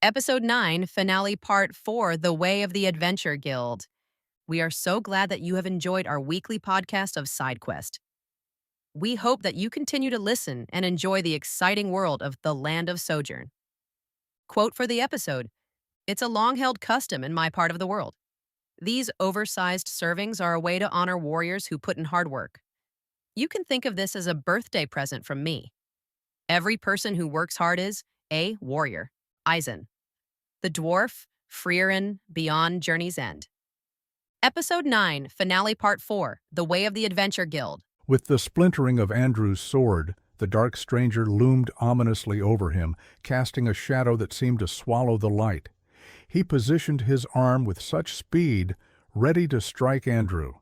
Episode 9, Finale Part 4, The Way of the Adventure Guild. We are so glad that you have enjoyed our weekly podcast of SideQuest. We hope that you continue to listen and enjoy the exciting world of the Land of Sojourn. Quote for the episode: "It's a long-held custom in my part of the world. These oversized servings are a way to honor warriors who put in hard work. You can think of this as a birthday present from me. Every person who works hard is a warrior." Eisen. The Dwarf, Frieren, Beyond Journey's End. Episode 9, Finale Part 4, The Way of the Adventure Guild. With the splintering of Andrew's sword, the dark stranger loomed ominously over him, casting a shadow that seemed to swallow the light. He positioned his arm with such speed, ready to strike Andrew.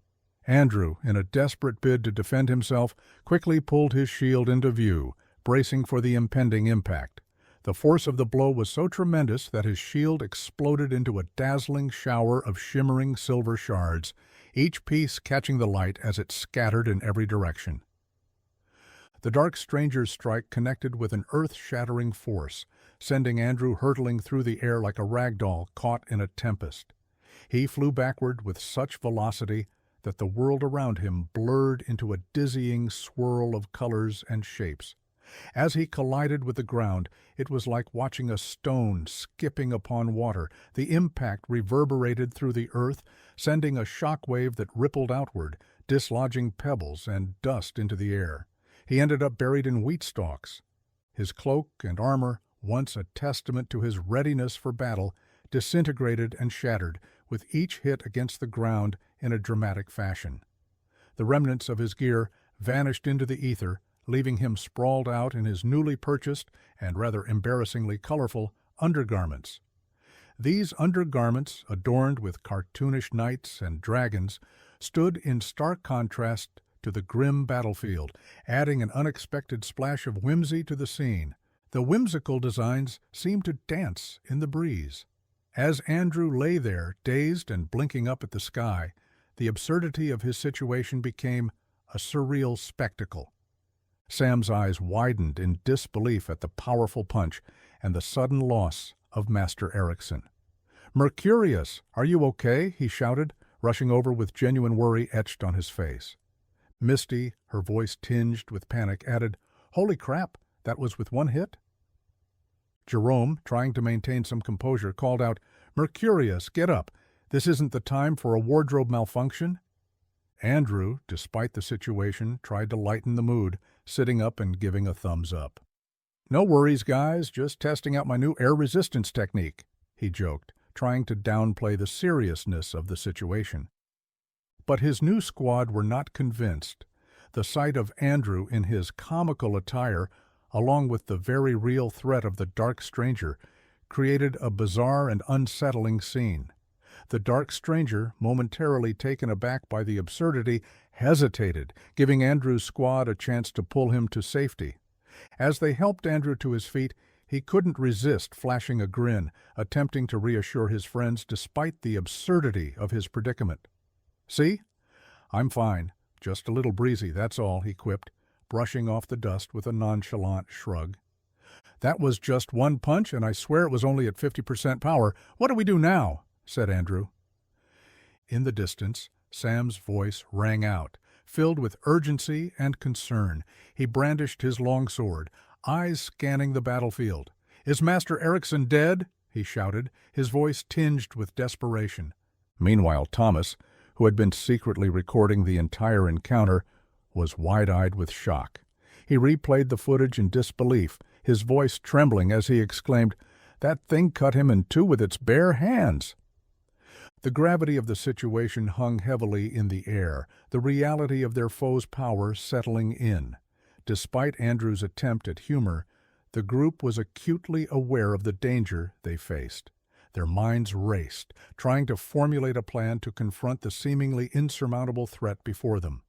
Andrew, in a desperate bid to defend himself, quickly pulled his shield into view, bracing for the impending impact. The force of the blow was so tremendous that his shield exploded into a dazzling shower of shimmering silver shards, each piece catching the light as it scattered in every direction. The dark stranger's strike connected with an earth-shattering force, sending Andrew hurtling through the air like a rag doll caught in a tempest. He flew backward with such velocity that the world around him blurred into a dizzying swirl of colors and shapes. As he collided with the ground, it was like watching a stone skipping upon water. The impact reverberated through the earth, sending a shock wave that rippled outward, dislodging pebbles and dust into the air. He ended up buried in wheat stalks. His cloak and armor, once a testament to his readiness for battle, disintegrated and shattered, with each hit against the ground in a dramatic fashion. The remnants of his gear vanished into the ether, leaving him sprawled out in his newly purchased and rather embarrassingly colorful undergarments. These undergarments, adorned with cartoonish knights and dragons, stood in stark contrast to the grim battlefield, adding an unexpected splash of whimsy to the scene. The whimsical designs seemed to dance in the breeze. As Andrew lay there, dazed and blinking up at the sky, the absurdity of his situation became a surreal spectacle. Sam's eyes widened in disbelief at the powerful punch and the sudden loss of Master Erickson. "Mercurius, are you okay?" he shouted, rushing over with genuine worry etched on his face. Misty, her voice tinged with panic, added, "Holy crap, that was with one hit?" Jerome, trying to maintain some composure, called out, "Mercurius, get up. This isn't the time for a wardrobe malfunction." Andrew, despite the situation, tried to lighten the mood, sitting up and giving a thumbs up. "No worries, guys, just testing out my new air resistance technique," he joked, trying to downplay the seriousness of the situation. But his new squad were not convinced. The sight of Andrew in his comical attire, along with the very real threat of the dark stranger, created a bizarre and unsettling scene. The dark stranger, momentarily taken aback by the absurdity, hesitated, giving Andrew's squad a chance to pull him to safety. As they helped Andrew to his feet, he couldn't resist flashing a grin, attempting to reassure his friends despite the absurdity of his predicament. "See? I'm fine. Just a little breezy, that's all," he quipped, brushing off the dust with a nonchalant shrug. "That was just one punch, and I swear it was only at 50% power. What do we do now?" said Andrew. In the distance, Sam's voice rang out, filled with urgency and concern. He brandished his longsword, eyes scanning the battlefield. "Is Master Erickson dead?" he shouted, his voice tinged with desperation. Meanwhile, Thomas, who had been secretly recording the entire encounter, was wide-eyed with shock. He replayed the footage in disbelief, his voice trembling as he exclaimed, "That thing cut him in two with its bare hands!" The gravity of the situation hung heavily in the air, the reality of their foe's power settling in. Despite Andrew's attempt at humor, the group was acutely aware of the danger they faced. Their minds raced, trying to formulate a plan to confront the seemingly insurmountable threat before them.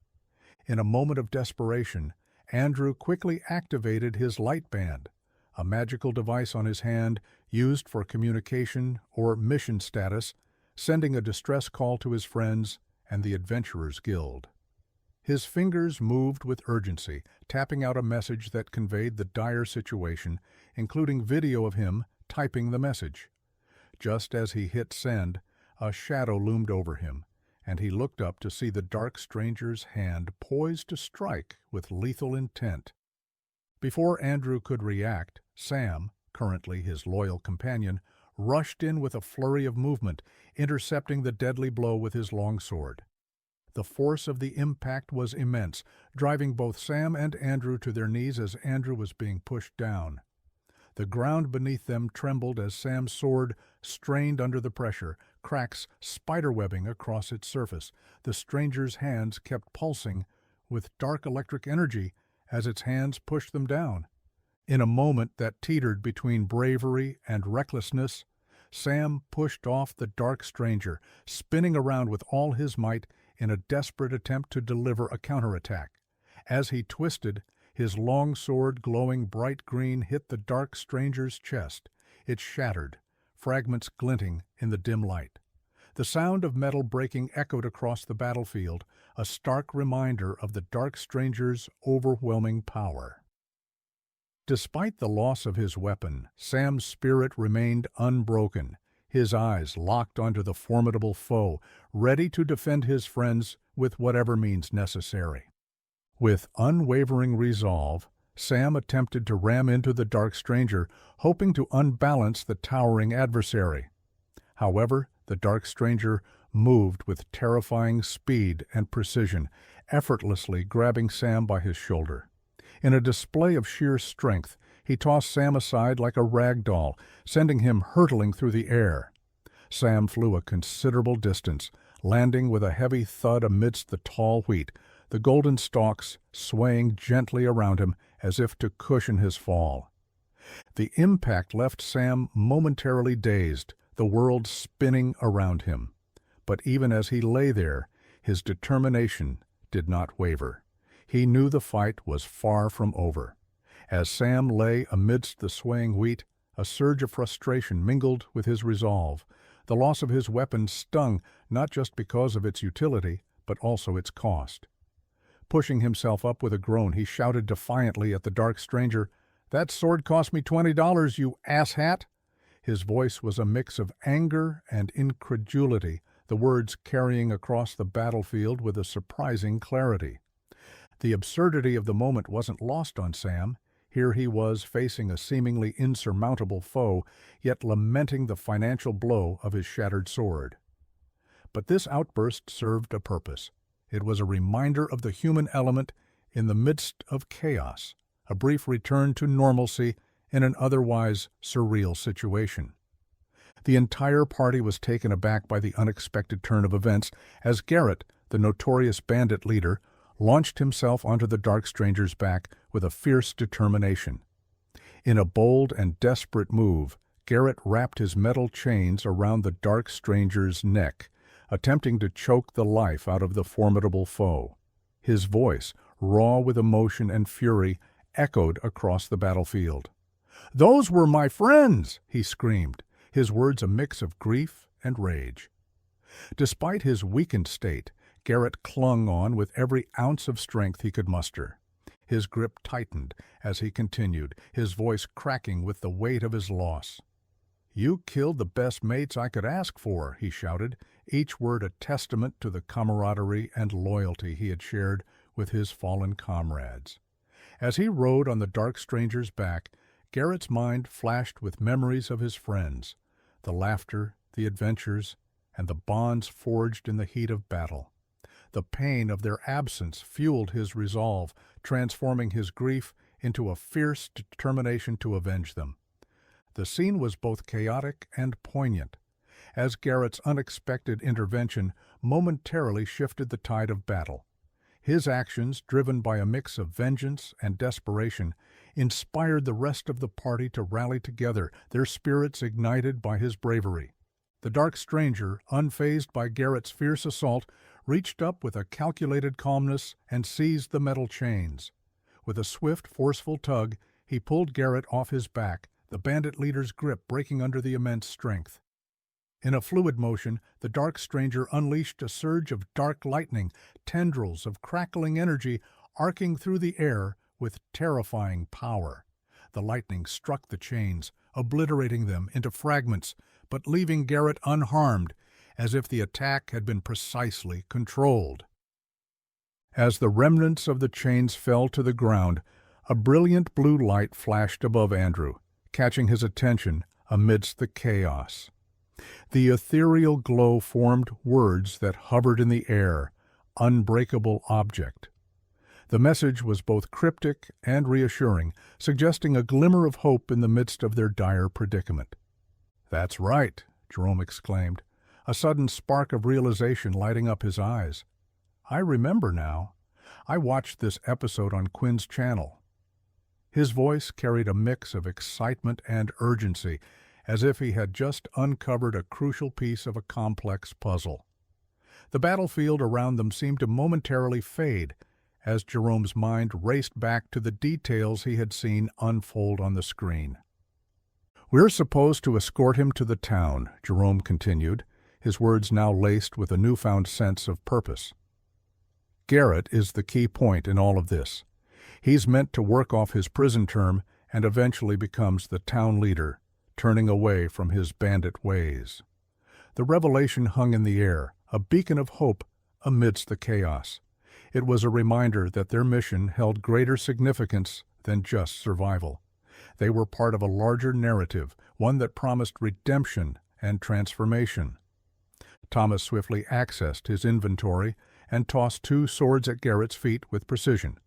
In a moment of desperation, Andrew quickly activated his light band, a magical device on his hand used for communication or mission status, sending a distress call to his friends and the Adventurers Guild. His fingers moved with urgency, tapping out a message that conveyed the dire situation, including video of him typing the message. Just as he hit send, a shadow loomed over him, and he looked up to see the dark stranger's hand poised to strike with lethal intent. Before Andrew could react, Sam, currently his loyal companion, rushed in with a flurry of movement, intercepting the deadly blow with his longsword. The force of the impact was immense, driving both Sam and Andrew to their knees as Andrew was being pushed down. The ground beneath them trembled as Sam's sword strained under the pressure, cracks spiderwebbing across its surface. The stranger's hands kept pulsing with dark electric energy as its hands pushed them down. In a moment that teetered between bravery and recklessness, Sam pushed off the dark stranger, spinning around with all his might in a desperate attempt to deliver a counterattack. As he twisted, his long sword, glowing bright green, hit the dark stranger's chest. It shattered, fragments glinting in the dim light. The sound of metal breaking echoed across the battlefield, a stark reminder of the dark stranger's overwhelming power. Despite the loss of his weapon, Sam's spirit remained unbroken, his eyes locked onto the formidable foe, ready to defend his friends with whatever means necessary. With unwavering resolve, Sam attempted to ram into the dark stranger, hoping to unbalance the towering adversary. However, the dark stranger moved with terrifying speed and precision, effortlessly grabbing Sam by his shoulder. In a display of sheer strength, he tossed Sam aside like a rag doll, sending him hurtling through the air. Sam flew a considerable distance, landing with a heavy thud amidst the tall wheat, the golden stalks swaying gently around him as if to cushion his fall. The impact left Sam momentarily dazed, the world spinning around him. But even as he lay there, his determination did not waver. He knew the fight was far from over. As Sam lay amidst the swaying wheat, a surge of frustration mingled with his resolve. The loss of his weapon stung not just because of its utility, but also its cost. Pushing himself up with a groan, he shouted defiantly at the dark stranger, "That sword cost me $20, you asshat!" His voice was a mix of anger and incredulity, the words carrying across the battlefield with a surprising clarity. The absurdity of the moment wasn't lost on Sam. Here he was facing a seemingly insurmountable foe, yet lamenting the financial blow of his shattered sword. But this outburst served a purpose. It was a reminder of the human element in the midst of chaos, a brief return to normalcy in an otherwise surreal situation. The entire party was taken aback by the unexpected turn of events as Garrett, the notorious bandit leader, launched himself onto the dark stranger's back with a fierce determination. In a bold and desperate move, Garrett wrapped his metal chains around the dark stranger's neck, attempting to choke the life out of the formidable foe. His voice, raw with emotion and fury, echoed across the battlefield. "Those were my friends!" he screamed, his words a mix of grief and rage. Despite his weakened state, Garrett clung on with every ounce of strength he could muster. His grip tightened as he continued, his voice cracking with the weight of his loss. "You killed the best mates I could ask for," he shouted, each word a testament to the camaraderie and loyalty he had shared with his fallen comrades. As he rode on the dark stranger's back, Garrett's mind flashed with memories of his friends, the laughter, the adventures, and the bonds forged in the heat of battle. The pain of their absence fueled his resolve, transforming his grief into a fierce determination to avenge them. The scene was both chaotic and poignant, as Garrett's unexpected intervention momentarily shifted the tide of battle. His actions, driven by a mix of vengeance and desperation, inspired the rest of the party to rally together, their spirits ignited by his bravery. The dark stranger, unfazed by Garrett's fierce assault, reached up with a calculated calmness and seized the metal chains. With a swift, forceful tug, he pulled Garrett off his back, the bandit leader's grip breaking under the immense strength. In a fluid motion, the dark stranger unleashed a surge of dark lightning, tendrils of crackling energy arcing through the air with terrifying power. The lightning struck the chains, obliterating them into fragments, but leaving Garrett unharmed, as if the attack had been precisely controlled. As the remnants of the chains fell to the ground, a brilliant blue light flashed above Andrew, catching his attention amidst the chaos. The ethereal glow formed words that hovered in the air, unbreakable object. The message was both cryptic and reassuring, suggesting a glimmer of hope in the midst of their dire predicament. "That's right," Jerome exclaimed, a sudden spark of realization lighting up his eyes. "I remember now. I watched this episode on Quinn's channel." His voice carried a mix of excitement and urgency, as if he had just uncovered a crucial piece of a complex puzzle. The battlefield around them seemed to momentarily fade, as Jerome's mind raced back to the details he had seen unfold on the screen. "We're supposed to escort him to the town," Jerome continued, his words now laced with a newfound sense of purpose. "Garrett is the key point in all of this. He's meant to work off his prison term and eventually becomes the town leader, turning away from his bandit ways." The revelation hung in the air, a beacon of hope amidst the chaos. It was a reminder that their mission held greater significance than just survival. They were part of a larger narrative, one that promised redemption and transformation. Thomas swiftly accessed his inventory and tossed 2 swords at Garrett's feet with precision.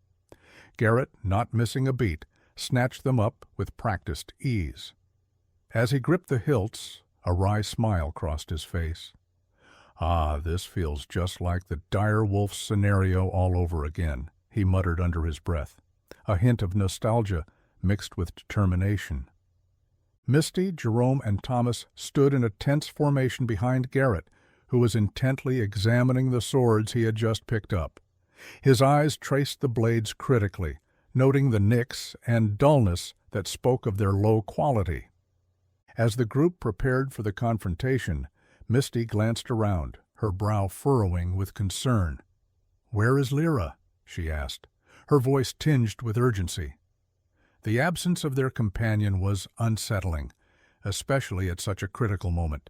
Garrett, not missing a beat, snatched them up with practiced ease. As he gripped the hilts, a wry smile crossed his face. "Ah, this feels just like the dire wolf scenario all over again," he muttered under his breath, a hint of nostalgia mixed with determination. Misty, Jerome, and Thomas stood in a tense formation behind Garrett, who was intently examining the swords he had just picked up. His eyes traced the blades critically, noting the nicks and dullness that spoke of their low quality. As the group prepared for the confrontation, Misty glanced around, her brow furrowing with concern. "Where is Lyra?" she asked, her voice tinged with urgency. The absence of their companion was unsettling, especially at such a critical moment.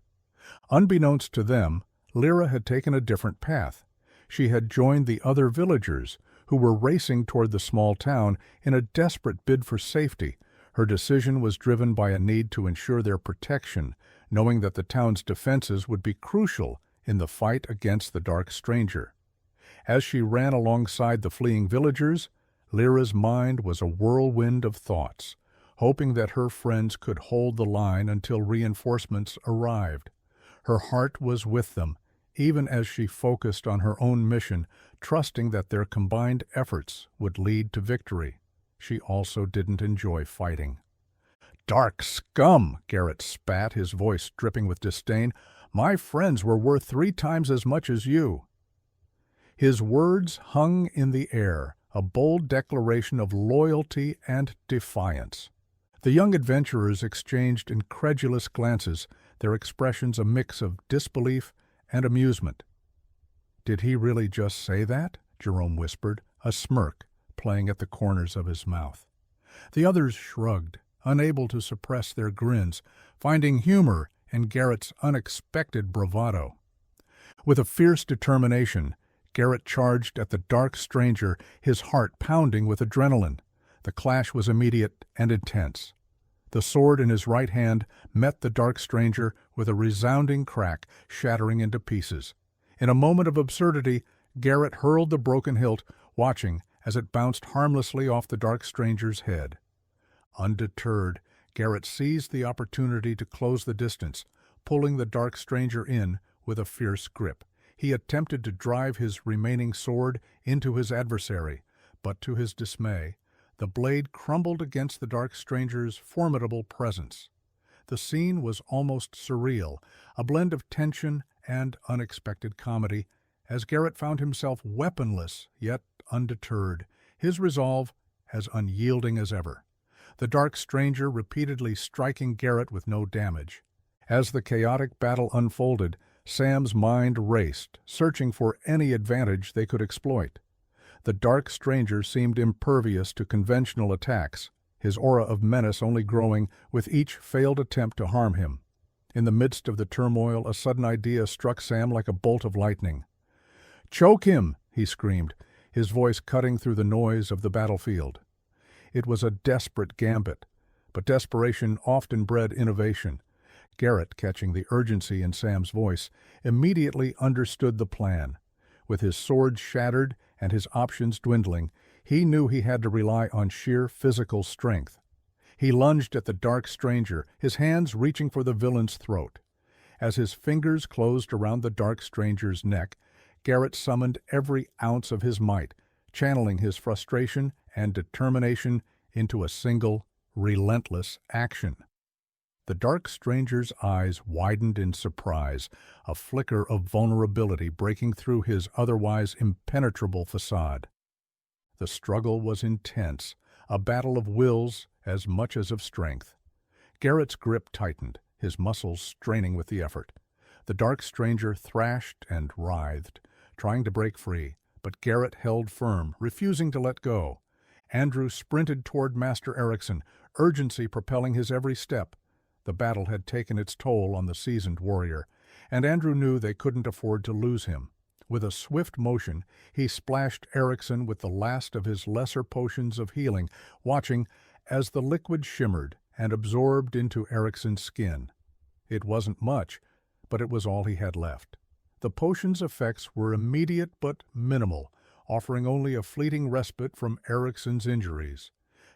Unbeknownst to them, Lyra had taken a different path. She had joined the other villagers, who were racing toward the small town in a desperate bid for safety. Her decision was driven by a need to ensure their protection, knowing that the town's defenses would be crucial in the fight against the Dark Stranger. As she ran alongside the fleeing villagers, Lyra's mind was a whirlwind of thoughts, hoping that her friends could hold the line until reinforcements arrived. Her heart was with them, even as she focused on her own mission, trusting that their combined efforts would lead to victory. She also didn't enjoy fighting. "Dark scum!" Garrett spat, his voice dripping with disdain. "My friends were worth 3 times as much as you." His words hung in the air, a bold declaration of loyalty and defiance. The young adventurers exchanged incredulous glances, their expressions a mix of disbelief and amusement. "Did he really just say that?" Jerome whispered, a smirk playing at the corners of his mouth. The others shrugged, unable to suppress their grins, finding humor in Garrett's unexpected bravado. With a fierce determination, Garrett charged at the Dark Stranger, his heart pounding with adrenaline. The clash was immediate and intense. The sword in his right hand met the Dark Stranger with a resounding crack, shattering into pieces. In a moment of absurdity, Garrett hurled the broken hilt, watching as it bounced harmlessly off the Dark Stranger's head. Undeterred, Garrett seized the opportunity to close the distance, pulling the Dark Stranger in with a fierce grip. He attempted to drive his remaining sword into his adversary, but to his dismay, the blade crumbled against the Dark Stranger's formidable presence. The scene was almost surreal, a blend of tension and unexpected comedy, as Garrett found himself weaponless yet undeterred, his resolve as unyielding as ever. The Dark Stranger repeatedly striking Garrett with no damage. As the chaotic battle unfolded, Sam's mind raced, searching for any advantage they could exploit. The Dark Stranger seemed impervious to conventional attacks, his aura of menace only growing with each failed attempt to harm him. In the midst of the turmoil, a sudden idea struck Sam like a bolt of lightning. "Choke him!" he screamed, his voice cutting through the noise of the battlefield. It was a desperate gambit, but desperation often bred innovation. Garrett, catching the urgency in Sam's voice, immediately understood the plan. With his sword shattered and his options dwindling, he knew he had to rely on sheer physical strength. He lunged at the dark stranger, his hands reaching for the villain's throat. As his fingers closed around the dark stranger's neck, Garrett summoned every ounce of his might, channeling his frustration and determination into a single, relentless action. The dark stranger's eyes widened in surprise, a flicker of vulnerability breaking through his otherwise impenetrable facade. The struggle was intense, a battle of wills as much as of strength. Garrett's grip tightened, his muscles straining with the effort. The dark stranger thrashed and writhed, trying to break free, but Garrett held firm, refusing to let go. Andrew sprinted toward Master Erickson, urgency propelling his every step. The battle had taken its toll on the seasoned warrior, and Andrew knew they couldn't afford to lose him. With a swift motion, he splashed Erickson with the last of his lesser potions of healing, watching as the liquid shimmered and absorbed into Erickson's skin. It wasn't much, but it was all he had left. The potion's effects were immediate but minimal, offering only a fleeting respite from Erickson's injuries.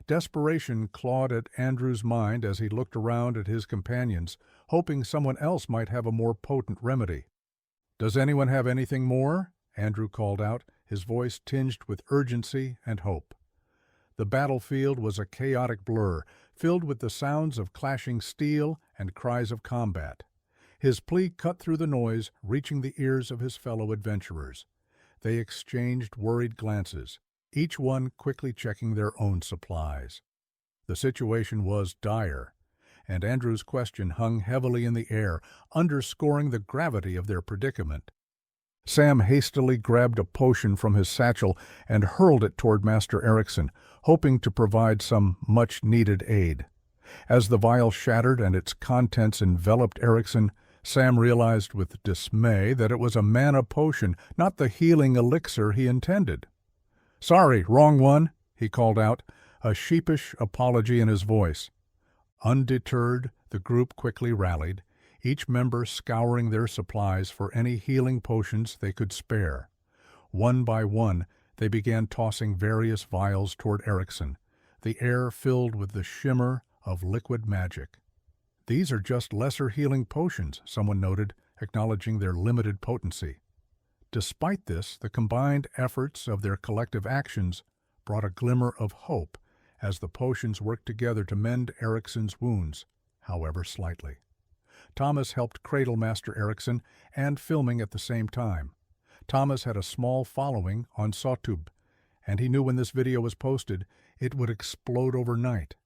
Desperation clawed at Andrew's mind as he looked around at his companions, hoping someone else might have a more potent remedy. "Does anyone have anything more?" Andrew called out, his voice tinged with urgency and hope. The battlefield was a chaotic blur, filled with the sounds of clashing steel and cries of combat. His plea cut through the noise, reaching the ears of his fellow adventurers. They exchanged worried glances, each one quickly checking their own supplies. The situation was dire, and Andrew's question hung heavily in the air, underscoring the gravity of their predicament. Sam hastily grabbed a potion from his satchel and hurled it toward Master Erickson, hoping to provide some much-needed aid. As the vial shattered and its contents enveloped Erickson, Sam realized with dismay that it was a mana potion, not the healing elixir he intended. "Sorry, wrong one," he called out, a sheepish apology in his voice. Undeterred, the group quickly rallied, each member scouring their supplies for any healing potions they could spare. One by one, they began tossing various vials toward Erickson, the air filled with the shimmer of liquid magic. "These are just lesser healing potions," someone noted, acknowledging their limited potency. Despite this, the combined efforts of their collective actions brought a glimmer of hope as the potions worked together to mend Erickson's wounds, however slightly. Thomas helped cradle Master Erickson and filming at the same time. Thomas had a small following on YouTube, and he knew when this video was posted, it would explode overnight.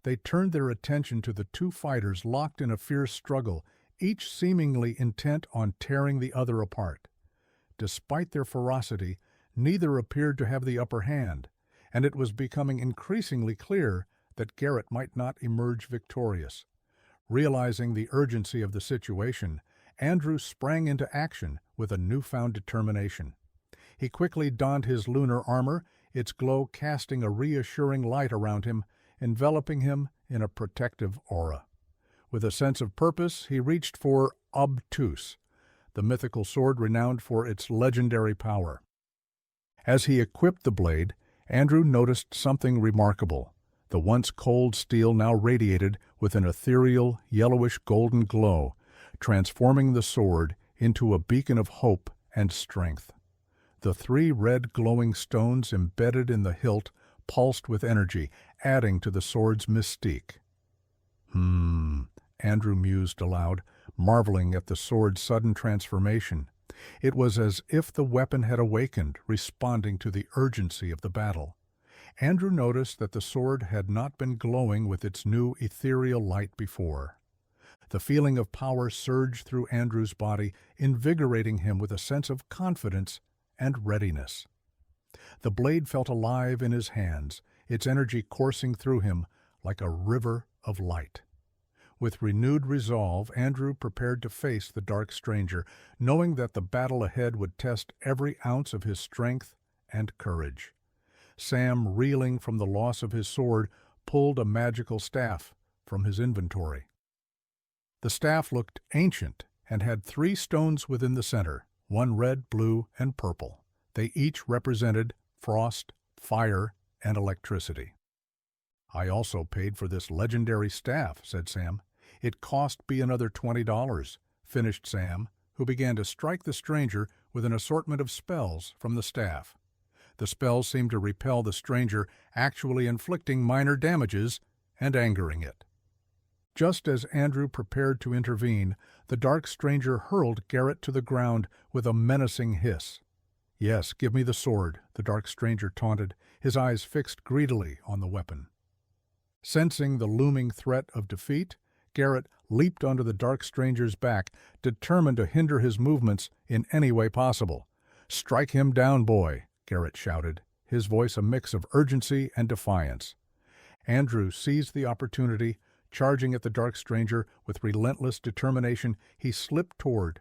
They turned their attention to the two fighters locked in a fierce struggle, each seemingly intent on tearing the other apart. Despite their ferocity, neither appeared to have the upper hand, and it was becoming increasingly clear that Garrett might not emerge victorious. Realizing the urgency of the situation, Andrew sprang into action with a newfound determination. He quickly donned his lunar armor, its glow casting a reassuring light around him, enveloping him in a protective aura. With a sense of purpose, he reached for Obtuse, the mythical sword renowned for its legendary power. As he equipped the blade, Andrew noticed something remarkable. The once cold steel now radiated with an ethereal, yellowish-golden glow, transforming the sword into a beacon of hope and strength. The three red glowing stones embedded in the hilt pulsed with energy, adding to the sword's mystique. Andrew mused aloud, marveling at the sword's sudden transformation. It was as if the weapon had awakened, responding to the urgency of the battle. Andrew noticed that the sword had not been glowing with its new ethereal light before. The feeling of power surged through Andrew's body, invigorating him with a sense of confidence and readiness. The blade felt alive in his hands, its energy coursing through him like a river of light. With renewed resolve, Andrew prepared to face the dark stranger, knowing that the battle ahead would test every ounce of his strength and courage. Sam, reeling from the loss of his sword, pulled a magical staff from his inventory. The staff looked ancient and had 3 stones within the center, one red, blue, and purple. They each represented frost, fire, and electricity. "I also paid for this legendary staff," said Sam. "It cost me another $20, finished Sam, who began to strike the stranger with an assortment of spells from the staff. The spells seemed to repel the stranger, actually inflicting minor damages and angering it. Just as Andrew prepared to intervene, the dark stranger hurled Garrett to the ground with a menacing hiss. "Yes, give me the sword," the dark stranger taunted, his eyes fixed greedily on the weapon. Sensing the looming threat of defeat, Garrett leaped onto the dark stranger's back, determined to hinder his movements in any way possible. "Strike him down, boy," Garrett shouted, his voice a mix of urgency and defiance. Andrew seized the opportunity. Charging at the dark stranger with relentless determination, he slipped toward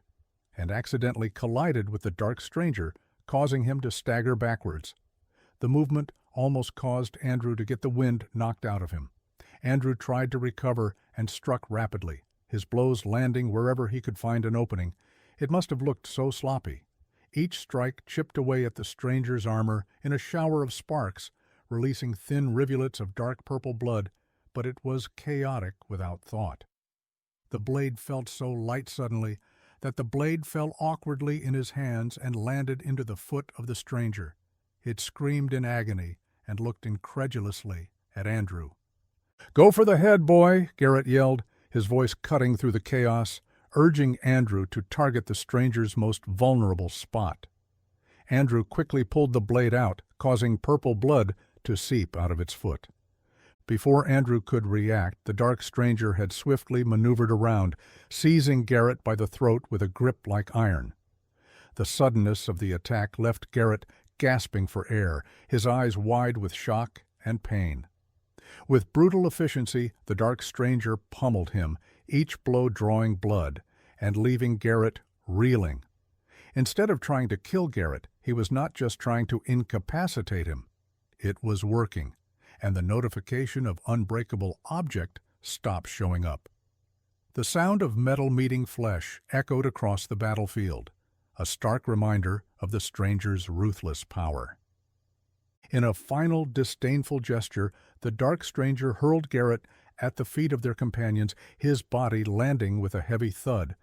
and accidentally collided with the dark stranger, causing him to stagger backwards. The movement almost caused Andrew to get the wind knocked out of him. Andrew tried to recover and struck rapidly, his blows landing wherever he could find an opening. It must have looked so sloppy. Each strike chipped away at the stranger's armor in a shower of sparks, releasing thin rivulets of dark purple blood, but it was chaotic without thought. The blade felt so light suddenly that the blade fell awkwardly in his hands and landed into the foot of the stranger. It screamed in agony and looked incredulously at Andrew. "Go for the head, boy," Garrett yelled, his voice cutting through the chaos, urging Andrew to target the stranger's most vulnerable spot. Andrew quickly pulled the blade out, causing purple blood to seep out of its foot. Before Andrew could react, the dark stranger had swiftly maneuvered around, seizing Garrett by the throat with a grip like iron. The suddenness of the attack left Garrett gasping for air, his eyes wide with shock and pain. With brutal efficiency, the dark stranger pummeled him, each blow drawing blood, and leaving Garrett reeling. Instead of trying to kill Garrett, he was not just trying to incapacitate him. It was working, and the notification of unbreakable object stopped showing up. The sound of metal meeting flesh echoed across the battlefield, a stark reminder of the stranger's ruthless power. In a final disdainful gesture, the dark stranger hurled Garrett at the feet of their companions, his body landing with a heavy thud.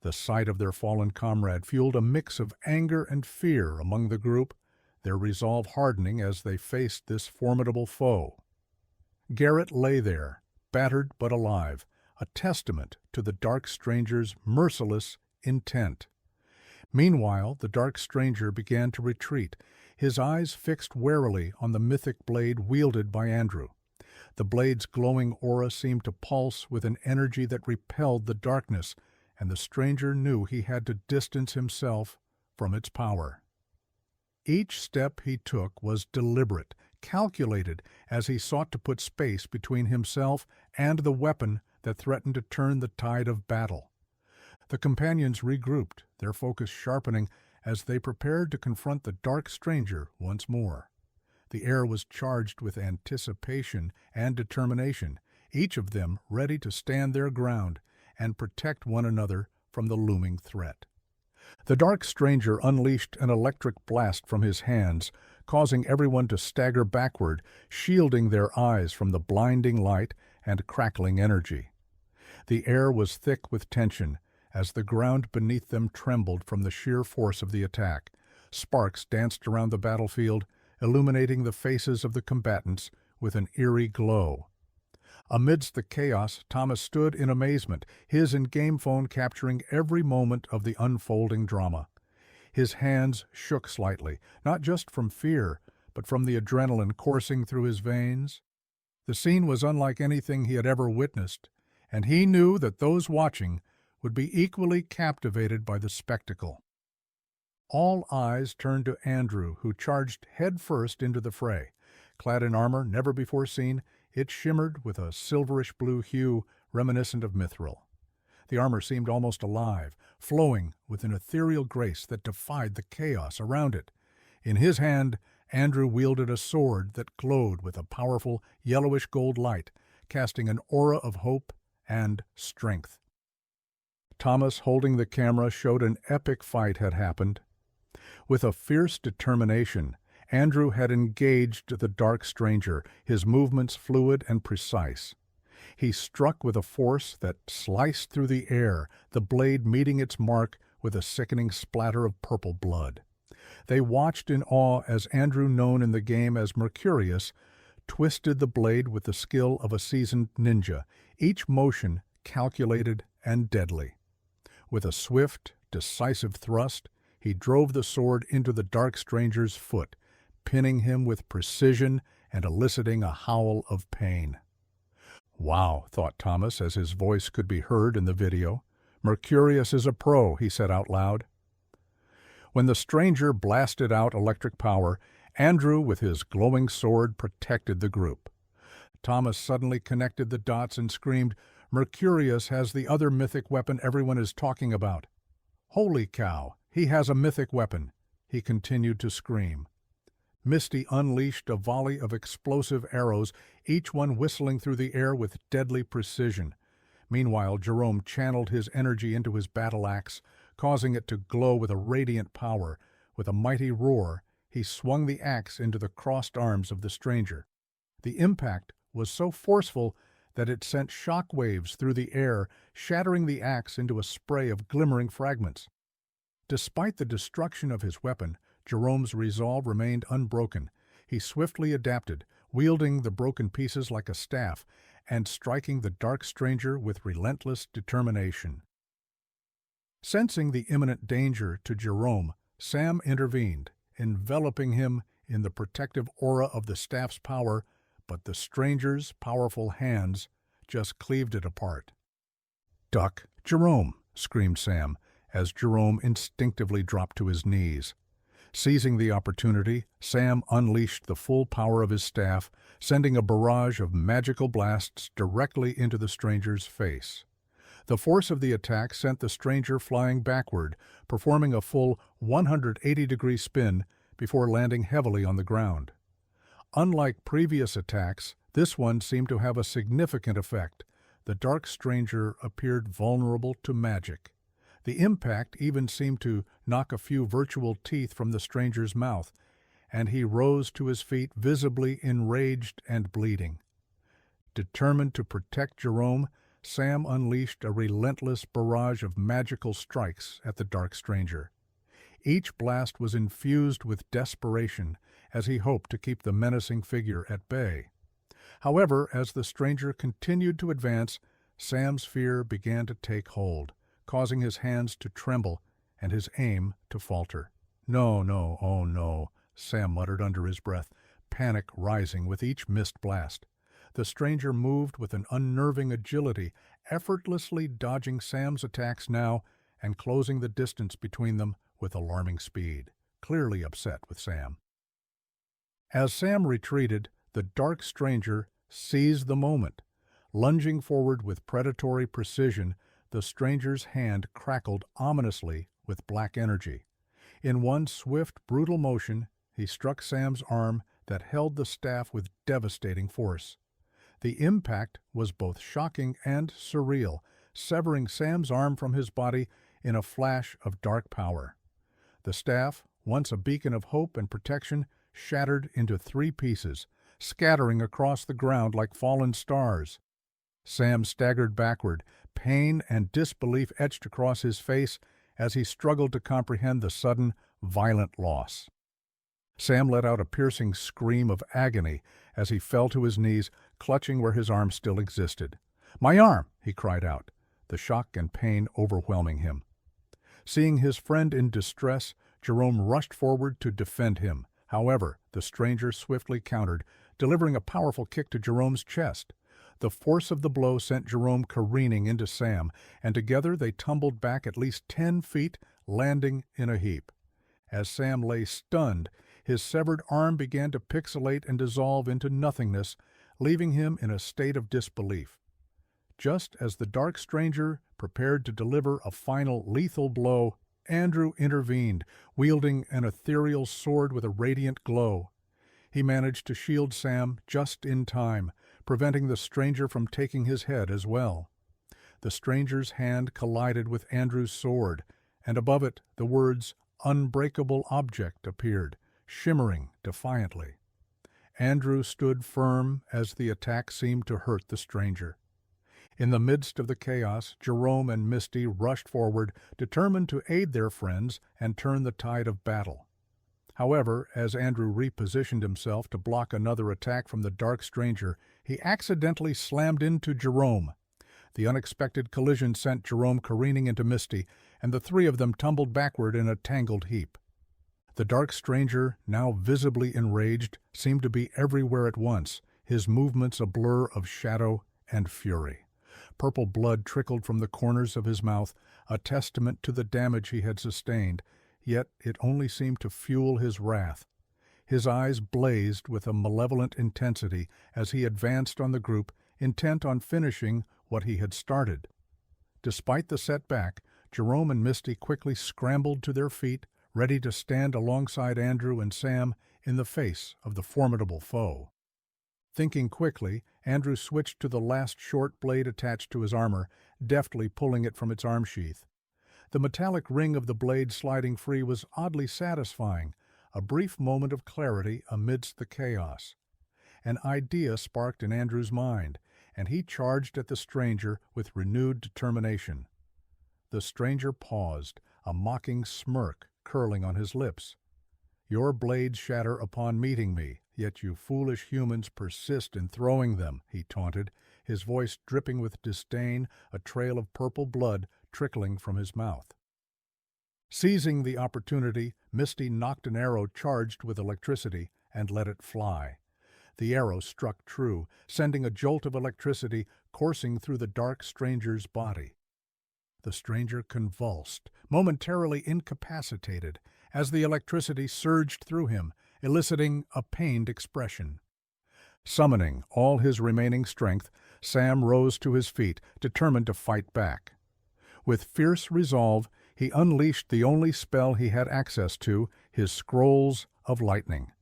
The sight of their fallen comrade fueled a mix of anger and fear among the group, their resolve hardening as they faced this formidable foe. Garrett lay there, battered but alive, a testament to the dark stranger's merciless intent. Meanwhile, the dark stranger began to retreat, his eyes fixed warily on the mythic blade wielded by Andrew. The blade's glowing aura seemed to pulse with an energy that repelled the darkness, and the stranger knew he had to distance himself from its power. Each step he took was deliberate, calculated, as he sought to put space between himself and the weapon that threatened to turn the tide of battle. The companions regrouped, their focus sharpening as they prepared to confront the dark stranger once more. The air was charged with anticipation and determination, each of them ready to stand their ground and protect one another from the looming threat. The dark stranger unleashed an electric blast from his hands, causing everyone to stagger backward, shielding their eyes from the blinding light and crackling energy. The air was thick with tension as the ground beneath them trembled from the sheer force of the attack. Sparks danced around the battlefield, illuminating the faces of the combatants with an eerie glow. Amidst the chaos, Thomas stood in amazement, his in-game phone capturing every moment of the unfolding drama. His hands shook slightly, not just from fear, but from the adrenaline coursing through his veins. The scene was unlike anything he had ever witnessed, and he knew that those watching would be equally captivated by the spectacle. All eyes turned to Andrew, who charged headfirst into the fray. clad in armor never before seen, it shimmered with a silverish-blue hue reminiscent of mithril. The armor seemed almost alive, flowing with an ethereal grace that defied the chaos around it. In his hand, Andrew wielded a sword that glowed with a powerful yellowish-gold light, casting an aura of hope and strength. Thomas, holding the camera, showed an epic fight had happened. With a fierce determination, Andrew had engaged the dark stranger, his movements fluid and precise. He struck with a force that sliced through the air, the blade meeting its mark with a sickening splatter of purple blood. They watched in awe as Andrew, known in the game as Mercurius, twisted the blade with the skill of a seasoned ninja, each motion calculated and deadly. With a swift, decisive thrust, he drove the sword into the dark stranger's foot, pinning him with precision and eliciting a howl of pain. "Wow," thought Thomas as his voice could be heard in the video. "Mercurius is a pro," he said out loud. When the stranger blasted out electric power, Andrew, with his glowing sword, protected the group. Thomas suddenly connected the dots and screamed, "Mercurius has the other mythic weapon everyone is talking about. Holy cow, he has a mythic weapon," he continued to scream. Misty unleashed a volley of explosive arrows, each one whistling through the air with deadly precision. Meanwhile, Jerome channeled his energy into his battle axe, causing it to glow with a radiant power. With a mighty roar, he swung the axe into the crossed arms of the stranger. The impact was so forceful that it sent shock waves through the air, shattering the axe into a spray of glimmering fragments. Despite the destruction of his weapon, Jerome's resolve remained unbroken. He swiftly adapted, wielding the broken pieces like a staff, and striking the dark stranger with relentless determination. Sensing the imminent danger to Jerome, Sam intervened, enveloping him in the protective aura of the staff's power, but the stranger's powerful hands just cleaved it apart. "Duck, Jerome!" screamed Sam, as Jerome instinctively dropped to his knees. Seizing the opportunity, Sam unleashed the full power of his staff, sending a barrage of magical blasts directly into the stranger's face. The force of the attack sent the stranger flying backward, performing a full 180-degree spin before landing heavily on the ground. Unlike previous attacks, this one seemed to have a significant effect. The dark stranger appeared vulnerable to magic. The impact even seemed to knock a few virtual teeth from the stranger's mouth, and he rose to his feet visibly enraged and bleeding. Determined to protect Jerome, Sam unleashed a relentless barrage of magical strikes at the dark stranger. Each blast was infused with desperation, as he hoped to keep the menacing figure at bay. However, as the stranger continued to advance, Sam's fear began to take hold, causing his hands to tremble and his aim to falter. "No, no, oh no," Sam muttered under his breath, panic rising with each missed blast. The stranger moved with an unnerving agility, effortlessly dodging Sam's attacks now and closing the distance between them with alarming speed, clearly upset with Sam. As Sam retreated, the dark stranger seized the moment. Lunging forward with predatory precision, the stranger's hand crackled ominously with black energy. In one swift, brutal motion, he struck Sam's arm that held the staff with devastating force. The impact was both shocking and surreal, severing Sam's arm from his body in a flash of dark power. The staff, once a beacon of hope and protection, shattered into 3 pieces, scattering across the ground like fallen stars. Sam staggered backward, pain and disbelief etched across his face as he struggled to comprehend the sudden, violent loss. Sam let out a piercing scream of agony as he fell to his knees, clutching where his arm still existed. "My arm!" he cried out, the shock and pain overwhelming him. Seeing his friend in distress, Jerome rushed forward to defend him. However, the stranger swiftly countered, delivering a powerful kick to Jerome's chest. The force of the blow sent Jerome careening into Sam, and together they tumbled back at least 10 feet, landing in a heap. As Sam lay stunned, His severed arm began to pixelate and dissolve into nothingness, leaving him in a state of disbelief. Just as the dark stranger prepared to deliver a final lethal blow, Andrew intervened, wielding an ethereal sword with a radiant glow. He managed to shield Sam just in time, preventing the stranger from taking his head as well. The stranger's hand collided with Andrew's sword, and above it the words "unbreakable object" appeared, shimmering defiantly. Andrew stood firm as the attack seemed to hurt the stranger. In the midst of the chaos, Jerome and Misty rushed forward, determined to aid their friends and turn the tide of battle. However, as Andrew repositioned himself to block another attack from the dark stranger, he accidentally slammed into Jerome. The unexpected collision sent Jerome careening into Misty, and the three of them tumbled backward in a tangled heap. The dark stranger, now visibly enraged, seemed to be everywhere at once, his movements a blur of shadow and fury. Purple blood trickled from the corners of his mouth, a testament to the damage he had sustained, yet it only seemed to fuel his wrath. His eyes blazed with a malevolent intensity as he advanced on the group, intent on finishing what he had started. Despite the setback, Jerome and Misty quickly scrambled to their feet, ready to stand alongside Andrew and Sam in the face of the formidable foe. Thinking quickly, Andrew switched to the last short blade attached to his armor, deftly pulling it from its arm sheath. The metallic ring of the blade sliding free was oddly satisfying, a brief moment of clarity amidst the chaos. An idea sparked in Andrew's mind, and he charged at the stranger with renewed determination. The stranger paused, a mocking smirk curling on his lips. "Your blades shatter upon meeting me, yet you foolish humans persist in throwing them," he taunted, his voice dripping with disdain, a trail of purple blood trickling from his mouth. Seizing the opportunity, Misty knocked an arrow charged with electricity and let it fly. The arrow struck true, sending a jolt of electricity coursing through the dark stranger's body. The stranger convulsed, momentarily incapacitated, as the electricity surged through him, eliciting a pained expression. Summoning all his remaining strength, Sam rose to his feet, determined to fight back. With fierce resolve, he unleashed the only spell he had access to, his scrolls of lightning.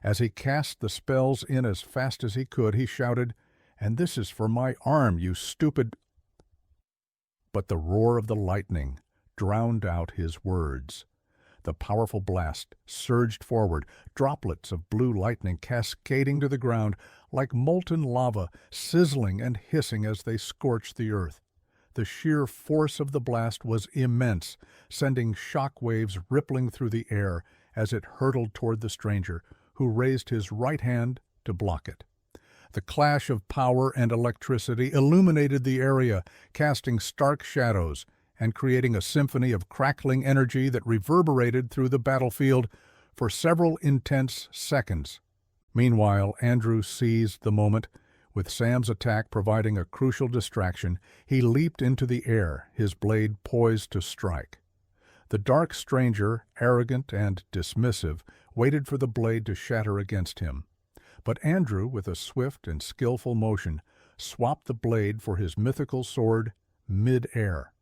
As he cast the spells in as fast as he could, he shouted, "And this is for my arm, you stupid—" But the roar of the lightning drowned out his words. The powerful blast surged forward, droplets of blue lightning cascading to the ground like molten lava, sizzling and hissing as they scorched the earth. The sheer force of the blast was immense, sending shock waves rippling through the air as it hurtled toward the stranger, who raised his right hand to block it. The clash of power and electricity illuminated the area, casting stark shadows and creating a symphony of crackling energy that reverberated through the battlefield for several intense seconds. Meanwhile, Andrew seized the moment. With Sam's attack providing a crucial distraction, he leaped into the air, his blade poised to strike. The dark stranger, arrogant and dismissive, waited for the blade to shatter against him. But Andrew, with a swift and skillful motion, swapped the blade for his mythical sword mid-air.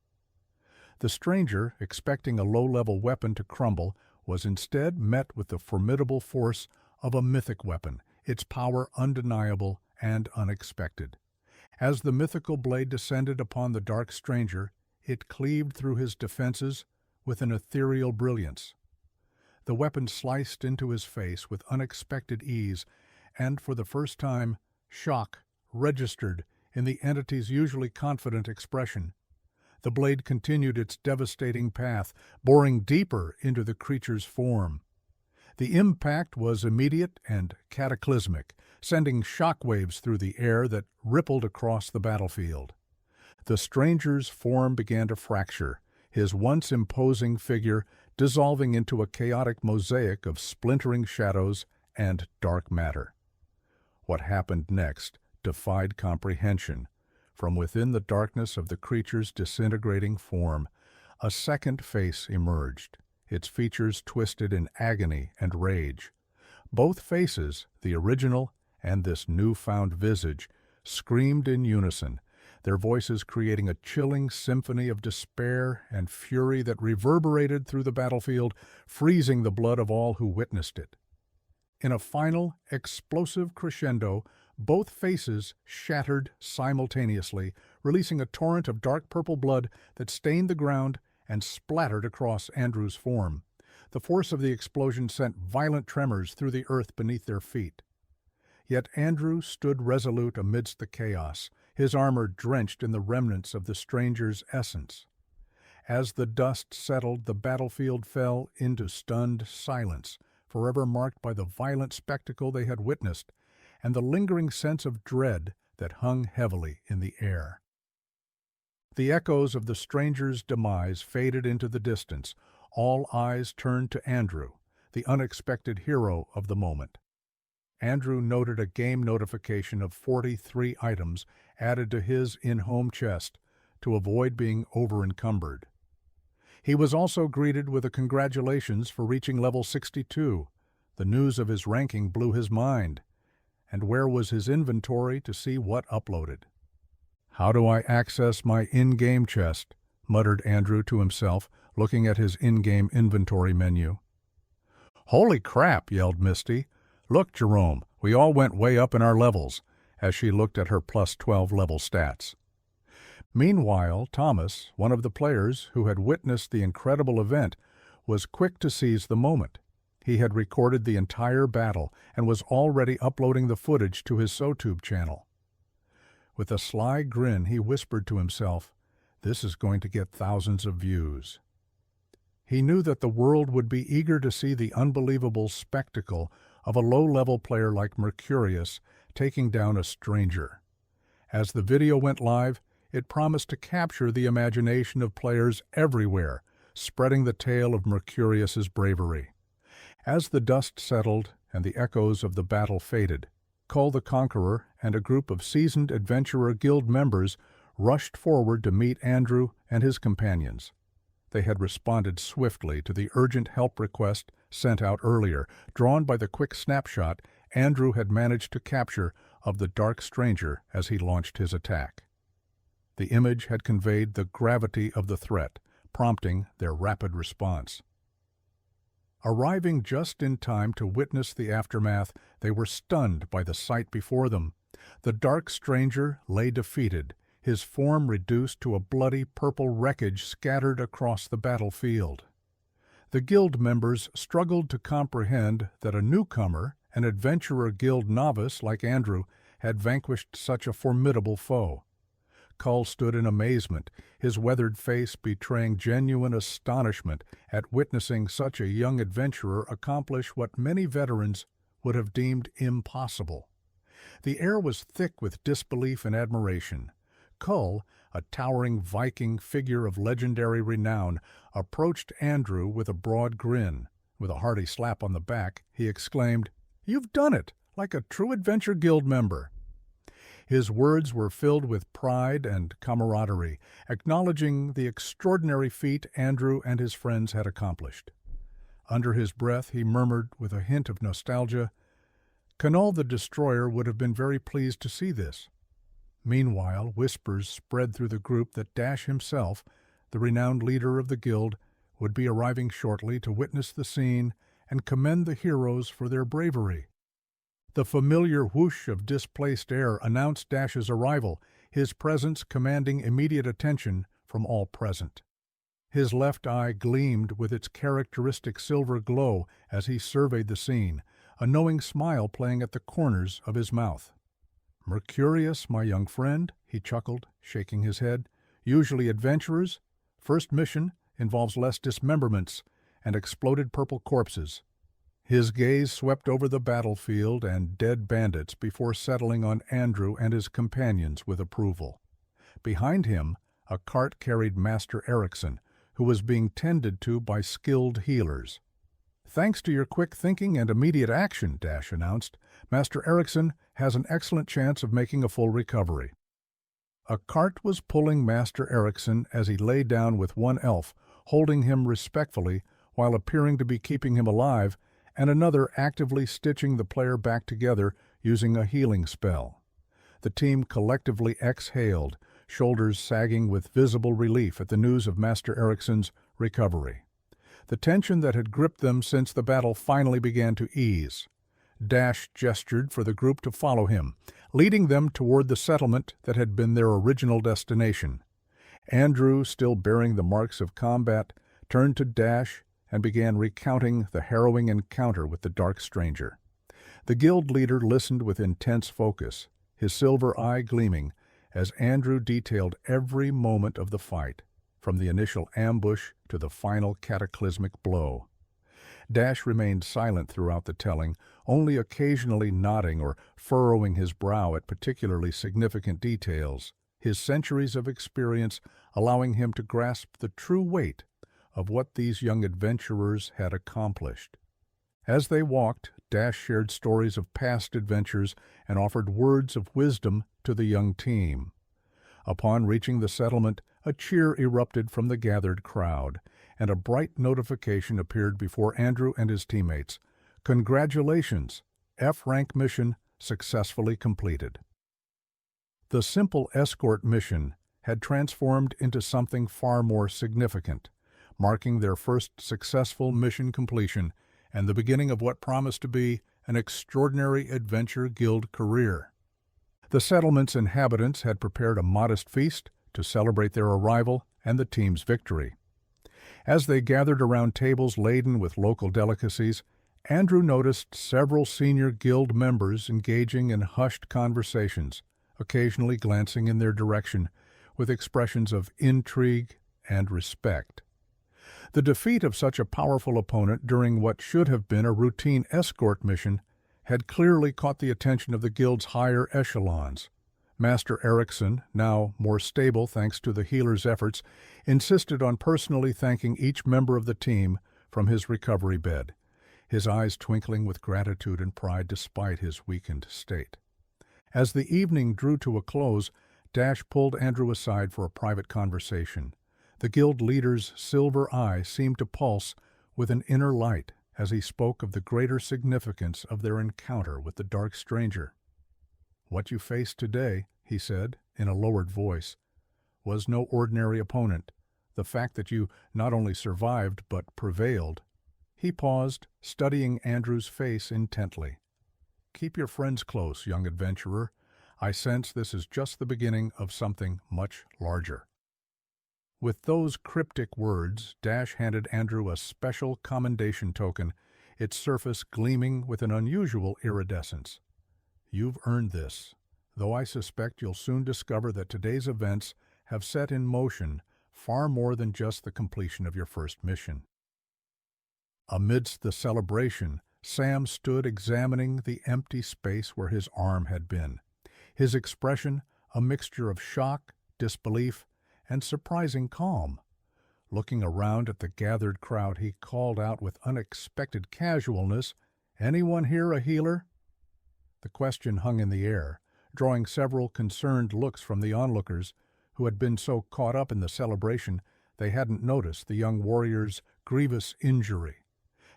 The stranger, expecting a low-level weapon to crumble, was instead met with the formidable force of a mythic weapon, its power undeniable and unexpected. As the mythical blade descended upon the dark stranger, it cleaved through his defenses with an ethereal brilliance. The weapon sliced into his face with unexpected ease, and for the first time, shock registered in the entity's usually confident expression. The blade continued its devastating path, boring deeper into the creature's form. The impact was immediate and cataclysmic, sending shock waves through the air that rippled across the battlefield. The stranger's form began to fracture, his once imposing figure dissolving into a chaotic mosaic of splintering shadows and dark matter. What happened next defied comprehension. From within the darkness of the creature's disintegrating form, a second face emerged, its features twisted in agony and rage. Both faces, the original and this newfound visage, screamed in unison, their voices creating a chilling symphony of despair and fury that reverberated through the battlefield, freezing the blood of all who witnessed it. In a final, explosive crescendo, both faces shattered simultaneously, releasing a torrent of dark purple blood that stained the ground and splattered across Andrew's form. The force of the explosion sent violent tremors through the earth beneath their feet. Yet Andrew stood resolute amidst the chaos, his armor drenched in the remnants of the stranger's essence. As the dust settled, the battlefield fell into stunned silence, forever marked by the violent spectacle they had witnessed and the lingering sense of dread that hung heavily in the air. The echoes of the stranger's demise faded into the distance. All eyes turned to Andrew, the unexpected hero of the moment. Andrew noted a game notification of 43 items added to his in-home chest to avoid being over-encumbered. He was also greeted with a congratulations for reaching level 62. The news of his ranking blew his mind. And where was his inventory to see what uploaded? "How do I access my in-game chest?" muttered Andrew to himself, looking at his in-game inventory menu. "Holy crap!" yelled Misty. "Look, Jerome, we all went way up in our levels," as she looked at her plus 12 level stats. Meanwhile, Thomas, one of the players who had witnessed the incredible event, was quick to seize the moment. He had recorded the entire battle and was already uploading the footage to his SoTube channel. With a sly grin, he whispered to himself, "This is going to get thousands of views." He knew that the world would be eager to see the unbelievable spectacle of a low-level player like Mercurius taking down a stranger. As the video went live, it promised to capture the imagination of players everywhere, spreading the tale of Mercurius's bravery. As the dust settled and the echoes of the battle faded, Kull the Conqueror and a group of seasoned Adventurer Guild members rushed forward to meet Andrew and his companions. They had responded swiftly to the urgent help request sent out earlier, drawn by the quick snapshot Andrew had managed to capture of the dark stranger as he launched his attack. The image had conveyed the gravity of the threat, prompting their rapid response. Arriving just in time to witness the aftermath, they were stunned by the sight before them. The dark stranger lay defeated, his form reduced to a bloody purple wreckage scattered across the battlefield. The guild members struggled to comprehend that a newcomer, an Adventurer Guild novice like Andrew, had vanquished such a formidable foe. Kull stood in amazement, his weathered face betraying genuine astonishment at witnessing such a young adventurer accomplish what many veterans would have deemed impossible. The air was thick with disbelief and admiration. Kull, a towering Viking figure of legendary renown, approached Andrew with a broad grin. With a hearty slap on the back, he exclaimed, "You've done it, like a true Adventure Guild member." His words were filled with pride and camaraderie, acknowledging the extraordinary feat Andrew and his friends had accomplished. Under his breath, he murmured with a hint of nostalgia, "Kull the Destroyer would have been very pleased to see this." Meanwhile, whispers spread through the group that Dash himself, the renowned leader of the guild, would be arriving shortly to witness the scene and commend the heroes for their bravery. The familiar whoosh of displaced air announced Dash's arrival, his presence commanding immediate attention from all present. His left eye gleamed with its characteristic silver glow as he surveyed the scene, a knowing smile playing at the corners of his mouth. "Mercurius, my young friend," he chuckled, shaking his head. "Usually adventurers' first mission involves less dismemberments and exploded purple corpses." His gaze swept over the battlefield and dead bandits before settling on Andrew and his companions with approval. Behind him, a cart carried Master Erickson, who was being tended to by skilled healers. "Thanks to your quick thinking and immediate action," Dash announced, "Master Erickson has an excellent chance of making a full recovery." A cart was pulling Master Erickson as he lay down with one elf, holding him respectfully while appearing to be keeping him alive, and another actively stitching the player back together using a healing spell. The team collectively exhaled, shoulders sagging with visible relief at the news of Master Erickson's recovery. The tension that had gripped them since the battle finally began to ease. Dash gestured for the group to follow him, leading them toward the settlement that had been their original destination. Andrew, still bearing the marks of combat, turned to Dash and began recounting the harrowing encounter with the dark stranger. The guild leader listened with intense focus, his silver eye gleaming, as Andrew detailed every moment of the fight, from the initial ambush to the final cataclysmic blow. Dash remained silent throughout the telling, only occasionally nodding or furrowing his brow at particularly significant details, his centuries of experience allowing him to grasp the true weight of what these young adventurers had accomplished. As they walked, Dash shared stories of past adventures and offered words of wisdom to the young team. Upon reaching the settlement, a cheer erupted from the gathered crowd, and a bright notification appeared before Andrew and his teammates. Congratulations! F-rank mission successfully completed. The simple escort mission had transformed into something far more significant, marking their first successful mission completion and the beginning of what promised to be an extraordinary Adventure Guild career. The settlement's inhabitants had prepared a modest feast to celebrate their arrival and the team's victory. As they gathered around tables laden with local delicacies, Andrew noticed several senior guild members engaging in hushed conversations, occasionally glancing in their direction with expressions of intrigue and respect. The defeat of such a powerful opponent during what should have been a routine escort mission had clearly caught the attention of the guild's higher echelons. Master Erickson, now more stable thanks to the healer's efforts, insisted on personally thanking each member of the team from his recovery bed, his eyes twinkling with gratitude and pride despite his weakened state. As the evening drew to a close, Dash pulled Andrew aside for a private conversation. The guild leader's silver eye seemed to pulse with an inner light as he spoke of the greater significance of their encounter with the dark stranger. "What you faced today," he said, in a lowered voice, "was no ordinary opponent. The fact that you not only survived but prevailed." He paused, studying Andrew's face intently. "Keep your friends close, young adventurer. I sense this is just the beginning of something much larger." With those cryptic words, Dash handed Andrew a special commendation token, its surface gleaming with an unusual iridescence. "You've earned this, though I suspect you'll soon discover that today's events have set in motion far more than just the completion of your first mission." Amidst the celebration, Sam stood examining the empty space where his arm had been, his expression a mixture of shock, disbelief, and surprising calm. Looking around at the gathered crowd, he called out with unexpected casualness, "Anyone here a healer?" The question hung in the air, drawing several concerned looks from the onlookers, who had been so caught up in the celebration they hadn't noticed the young warrior's grievous injury.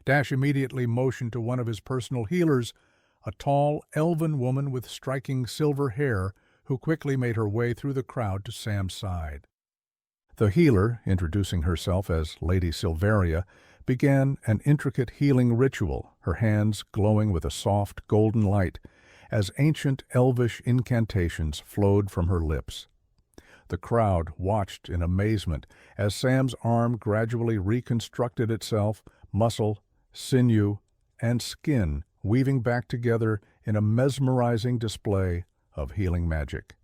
Dash immediately motioned to one of his personal healers, a tall, elven woman with striking silver hair, who quickly made her way through the crowd to Sam's side. The healer, introducing herself as Lady Silveria, began an intricate healing ritual, her hands glowing with a soft, golden light, as ancient elvish incantations flowed from her lips. The crowd watched in amazement as Sam's arm gradually reconstructed itself, muscle, sinew, and skin weaving back together in a mesmerizing display of healing magic.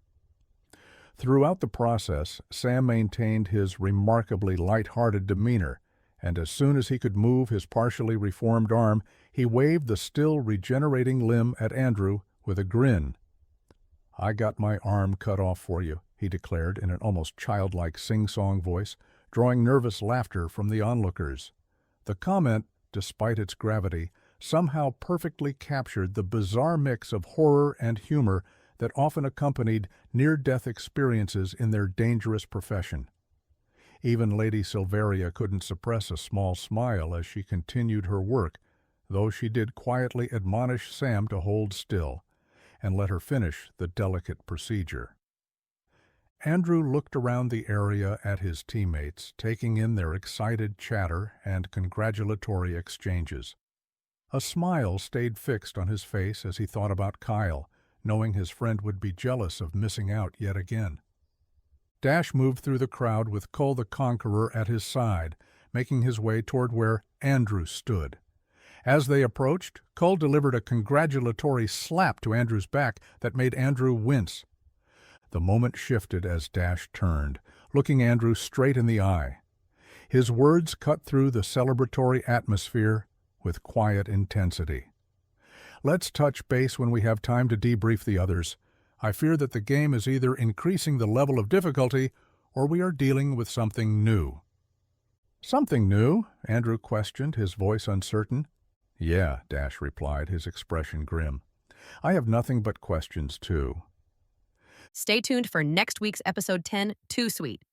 Throughout the process, Sam maintained his remarkably light-hearted demeanor, and as soon as he could move his partially reformed arm, he waved the still regenerating limb at Andrew with a grin. "I got my arm cut off for you," he declared in an almost childlike sing-song voice, drawing nervous laughter from the onlookers. The comment, despite its gravity, somehow perfectly captured the bizarre mix of horror and humor that often accompanied near-death experiences in their dangerous profession. Even Lady Silveria couldn't suppress a small smile as she continued her work, though she did quietly admonish Sam to hold still and let her finish the delicate procedure. Andrew looked around the area at his teammates, taking in their excited chatter and congratulatory exchanges. A smile stayed fixed on his face as he thought about Kyle, knowing his friend would be jealous of missing out yet again. Dash moved through the crowd with Cole the Conqueror at his side, making his way toward where Andrew stood. As they approached, Cole delivered a congratulatory slap to Andrew's back that made Andrew wince. The moment shifted as Dash turned, looking Andrew straight in the eye. His words cut through the celebratory atmosphere with quiet intensity. "Let's touch base when we have time to debrief the others. I fear that the game is either increasing the level of difficulty or we are dealing with something new." "Something new?" Andrew questioned, his voice uncertain. "Yeah," Dash replied, his expression grim. "I have nothing but questions, too." Stay tuned for next week's episode 10, Too Sweet.